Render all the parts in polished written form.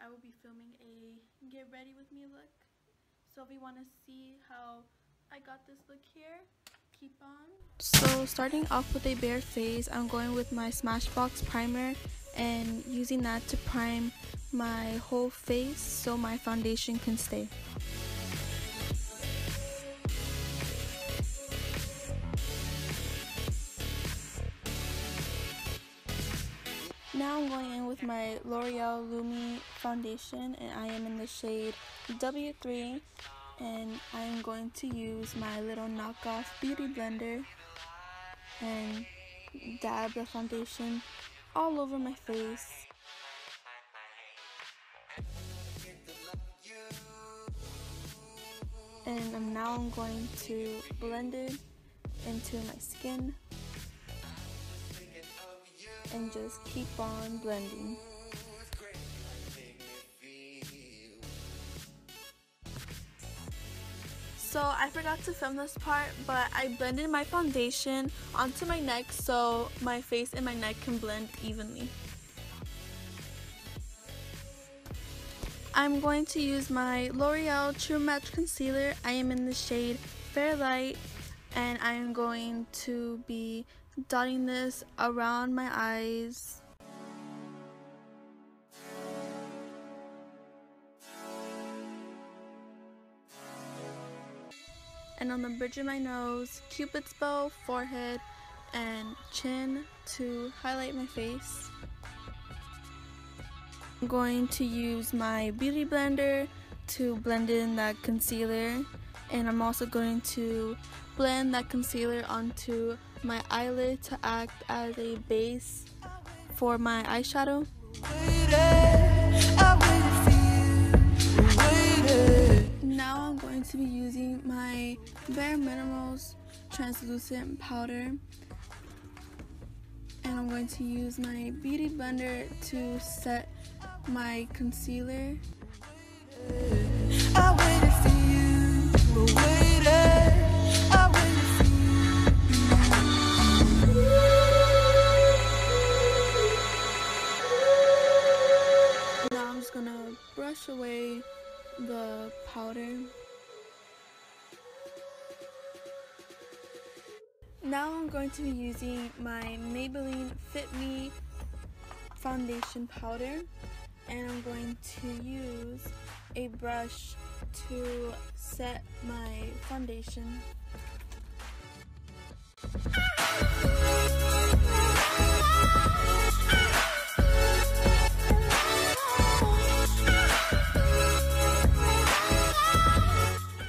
I will be filming a get ready with me look. So if you want to see how I got this look here, keep on. So starting off with a bare face, I'm going with my Smashbox primer and using that to prime my whole face so my foundation can stay. Now I'm going in with my L'Oreal Lumi foundation, and I am in the shade W3, and I'm going to use my little knockoff beauty blender and dab the foundation all over my face. And now I'm going to blend it into my skin and just keep on blending. So I forgot to film this part, but I blended my foundation onto my neck so my face and my neck can blend evenly. I'm going to use my L'Oreal True Match Concealer. I am in the shade Fair Light, and I am going to be dotting this around my eyes. And on the bridge of my nose, Cupid's bow, forehead, and chin to highlight my face. I'm going to use my beauty blender to blend in that concealer, and I'm also going to blend that concealer onto my eyelid to act as a base for my eyeshadow. Now I'm going to be using my Bare Minimals translucent powder, and I'm going to use my beauty blender to set my concealer. I waited for you, I waited for you. Now I'm just gonna brush away the powder. Now I'm going to be using my Maybelline Fit Me foundation powder, and I'm going to use a brush to set my foundation.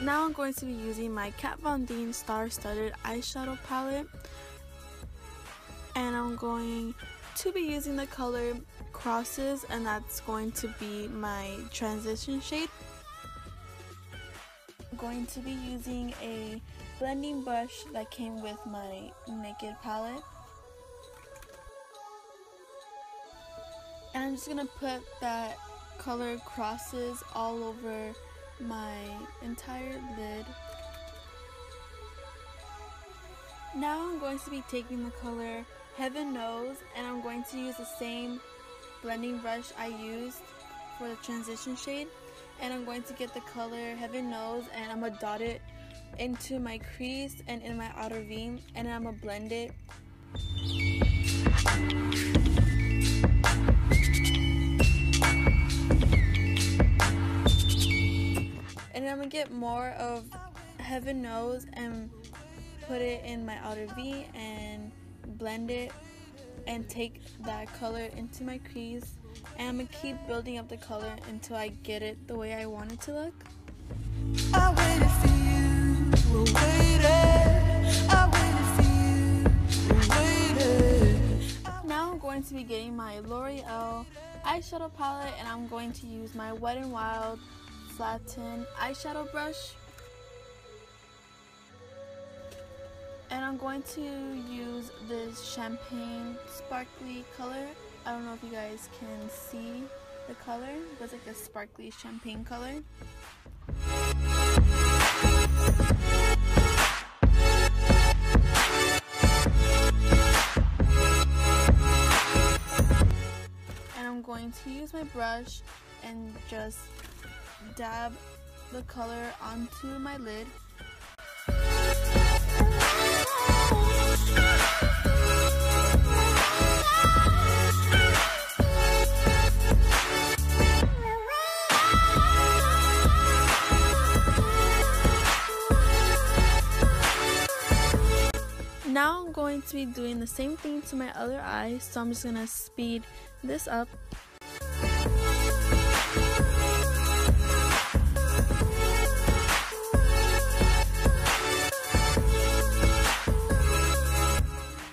Now I'm going to be using my Kat Von D Star-Studded eyeshadow palette, and I'm going to be using the color Crosses, and that's going to be my transition shade. I'm going to be using a blending brush that came with my Naked palette, and I'm just going to put that color Crosses all over my entire lid. Now I'm going to be taking the color Heaven Knows, and I'm going to use the same blending brush I used for the transition shade, and I'm going to get the color Heaven Knows, and I'm going to dot it into my crease and in my outer V, and I'm going to blend it. And I'm going to get more of Heaven Knows and put it in my outer V and blend it and take that color into my crease, and I'm going to keep building up the color until I get it the way I want it to look. I waited for you, we're waiting. I waited for you, we're waiting. Now I'm going to be getting my L'Oreal eyeshadow palette, and I'm going to use my Wet n Wild Flatten eyeshadow brush. And I'm going to use this champagne sparkly color. I don't know if you guys can see the color, but it's like a sparkly champagne color. And I'm going to use my brush and just dab the color onto my lid. Now I'm going to be doing the same thing to my other eye, so I'm just going to speed this up.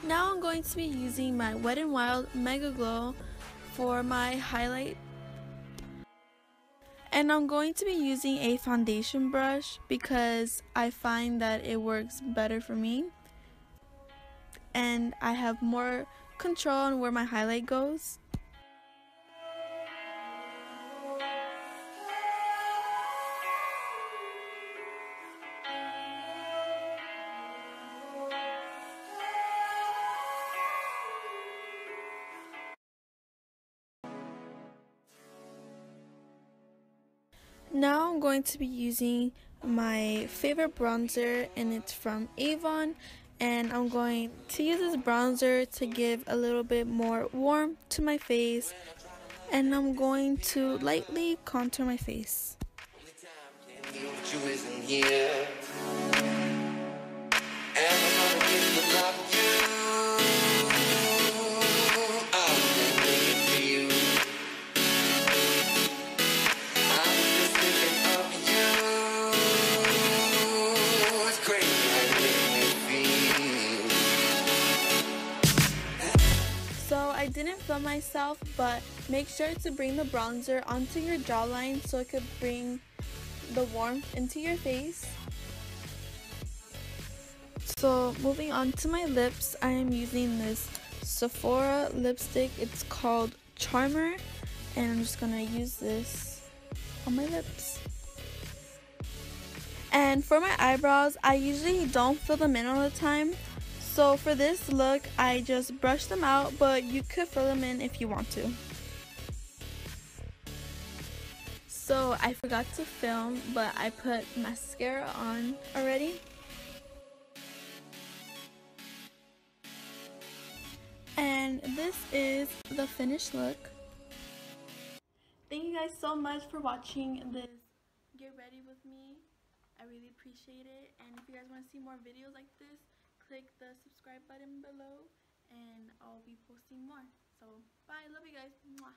Now I'm going to be using my Wet n Wild Mega Glow for my highlight. And I'm going to be using a foundation brush because I find that it works better for me. And I have more control on where my highlight goes. Now I'm going to be using my favorite bronzer, and it's from Avon, and I'm going to use this bronzer to give a little bit more warmth to my face, and I'm going to lightly contour my face. I didn't film myself, but make sure to bring the bronzer onto your jawline so it could bring the warmth into your face. So moving on to my lips, I am using this Sephora lipstick. It's called Charmer, and I'm just gonna use this on my lips. And for my eyebrows, I usually don't fill them in all the time. So for this look, I just brush them out, but you could fill them in if you want to. So I forgot to film, but I put mascara on already. And this is the finished look. Thank you guys so much for watching this Get Ready With Me. I really appreciate it. And if you guys want to see more videos like this, click the subscribe button below and I'll be posting more. So bye, love you guys. Mwah.